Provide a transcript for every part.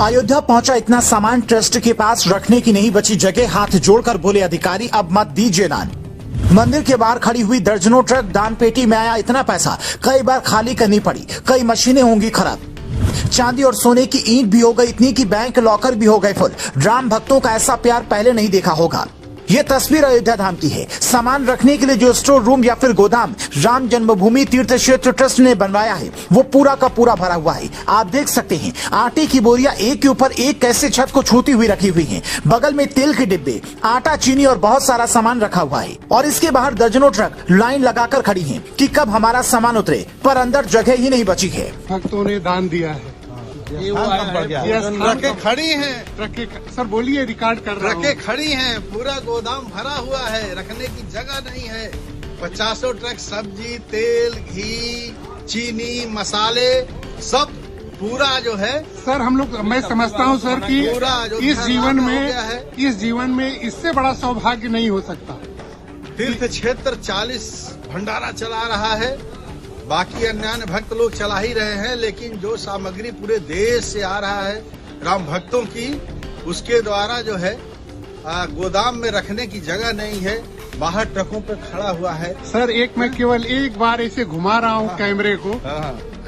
अयोध्या पहुंचा इतना सामान ट्रस्ट के पास रखने की नहीं बची जगह। हाथ जोड़कर बोले अधिकारी, अब मत दीजिए दान। मंदिर के बाहर खड़ी हुई दर्जनों ट्रक, दान पेटी में आया इतना पैसा कई बार खाली करनी पड़ी, कई मशीनें होंगी खराब। चांदी और सोने की ईंट भी हो गई इतनी कि बैंक लॉकर भी हो गए फुल। राम भक्तों का ऐसा प्यार पहले नहीं देखा होगा। ये तस्वीर अयोध्या धाम की है। सामान रखने के लिए जो स्टोर रूम या फिर गोदाम राम जन्मभूमि तीर्थ क्षेत्र ट्रस्ट ने बनवाया है वो पूरा का पूरा भरा हुआ है। आप देख सकते हैं आटे की बोरियां एक के ऊपर एक कैसे छत को छूती हुई रखी हुई हैं। बगल में तेल के डिब्बे, आटा, चीनी और बहुत सारा सामान रखा हुआ है। और इसके बाहर दर्जनों ट्रक लाइन लगाकर खड़ी हैं कि कब हमारा सामान उतरे, पर अंदर जगह ही नहीं बची है। भक्तों ने दान दिया है। ट्रकें खड़ी हैं, सर बोलिए, रिकॉर्ड कर रहा हूं। ट्रकें खड़ी हैं, पूरा गोदाम भरा हुआ है, रखने की जगह नहीं है। 50 ट्रक सब्जी, तेल, घी, चीनी, मसाले सब पूरा जो है। सर हम लोग, मैं समझता हूं सर कि इस जीवन में इससे बड़ा सौभाग्य नहीं हो सकता। तीर्थ क्षेत्र 40 भंडारा चला रहा है, बाकी अन्य भक्त लोग चला ही रहे हैं, लेकिन जो सामग्री पूरे देश से आ रहा है राम भक्तों की, उसके द्वारा जो है गोदाम में रखने की जगह नहीं है, बाहर ट्रकों पर खड़ा हुआ है। सर मैं केवल एक बार ऐसे घुमा रहा हूँ कैमरे को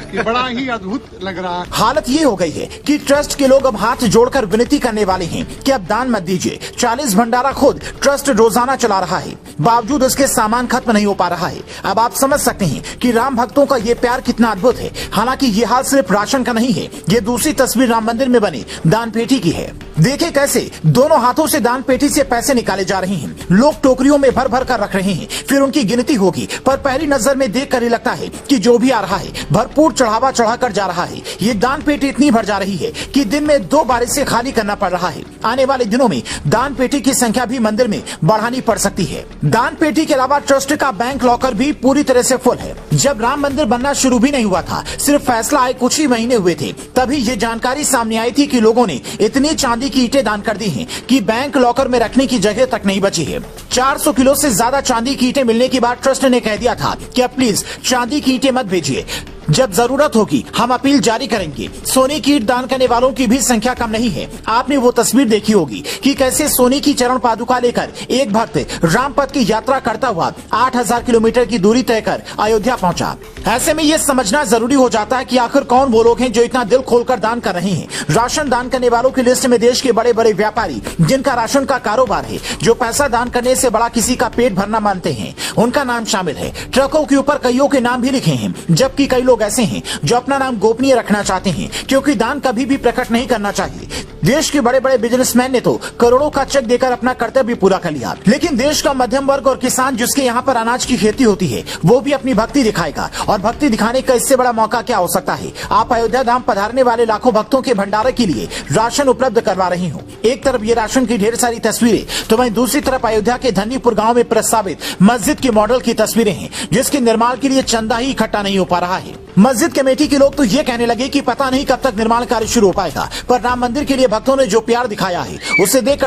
कि बड़ा ही अद्भुत लग रहा है। हालत ये हो गई है कि ट्रस्ट के लोग अब हाथ जोड़कर विनती करने वाले हैं कि अब दान मत दीजिए। 40 भंडारा खुद ट्रस्ट रोजाना चला रहा है, बावजूद इसके सामान खत्म नहीं हो पा रहा है। अब आप समझ सकते हैं कि राम भक्तों का ये प्यार कितना अद्भुत है। हालांकि ये हाल सिर्फ राशन का नहीं है, ये दूसरी तस्वीर राम मंदिर में बनी दान पेटी की है। देखे कैसे दोनों हाथों से दान पेटी से पैसे निकाले जा रहे हैं। लोग टोकरियों में भर भर कर रख रहे हैं, फिर उनकी गिनती होगी, पर पहली नजर में देख कर ही लगता है कि जो भी आ रहा है भरपूर चढ़ावा चढ़ाकर जा रहा है। ये दान पेटी इतनी भर जा रही है कि दिन में 2 बार इसे खाली करना पड़ रहा है। आने वाले दिनों में दान पेटी की संख्या भी मंदिर में बढ़ानी पड़ सकती है। दान पेटी के अलावा ट्रस्ट का बैंक लॉकर भी पूरी तरह से फुल है। जब राम मंदिर बनना शुरू भी नहीं हुआ था, सिर्फ फैसला आए कुछ ही महीने हुए थे, तभी ये जानकारी सामने आई थी कि लोगों ने इतनी चांदी की ईंटें दान कर दी हैं कि बैंक लॉकर में रखने की जगह तक नहीं बची है। 400 किलो से ज्यादा चांदी की ईंटें मिलने के बाद ट्रस्ट ने कह दिया था कि अब प्लीज चांदी की ईंटें मत भेजिए, जब जरूरत होगी हम अपील जारी करेंगे। सोने की ईंट दान करने वालों की भी संख्या कम नहीं है। आपने वो तस्वीर देखी होगी कि कैसे सोने की चरण पादुका लेकर एक भक्त रामपथ की यात्रा करता हुआ 8000 किलोमीटर की दूरी तय कर अयोध्या पहुंचा। ऐसे में ये समझना जरूरी हो जाता है कि आखिर कौन वो लोग हैं जो इतना दिल खोलकर दान कर रहे हैं। राशन दान करने वालों की लिस्ट में देश के बड़े बड़े व्यापारी, जिनका राशन का कारोबार है, जो पैसा दान करने से बड़ा किसी का पेट भरना मानते हैं, उनका नाम शामिल है। ट्रकों के ऊपर कईयों के नाम भी लिखे हैं, जबकि कई लोग ऐसे हैं जो अपना नाम गोपनीय रखना चाहते हैं, क्योंकि दान कभी भी प्रकट नहीं करना चाहिए। देश के बड़े बड़े बिजनेसमैन ने तो करोड़ों का चेक देकर अपना कर्तव्य पूरा कर लिया, लेकिन देश का मध्यम वर्ग और किसान जिसके यहाँ पर अनाज की खेती होती है, वो भी अपनी भक्ति दिखाएगा। और भक्ति दिखाने का इससे बड़ा मौका क्या हो सकता है। आप अयोध्या धाम पधारने वाले लाखों भक्तों के भंडारे के लिए राशन उपलब्ध करवा रही हूँ। एक तरफ ये राशन की ढेर सारी तस्वीरें, तो वहीं दूसरी तरफ अयोध्या के धन्नीपुर गाँव में प्रस्तावित मस्जिद के मॉडल की तस्वीरें हैं, जिसके निर्माण के लिए चंदा ही इकट्ठा नहीं हो पा रहा है। मस्जिद कमेटी के लोग तो ये कहने लगे कि पता नहीं कब तक निर्माण कार्य शुरू हो पाएगा, पर राम मंदिर के लिए भक्तों ने जो प्यार दिखाया है उसे देखकर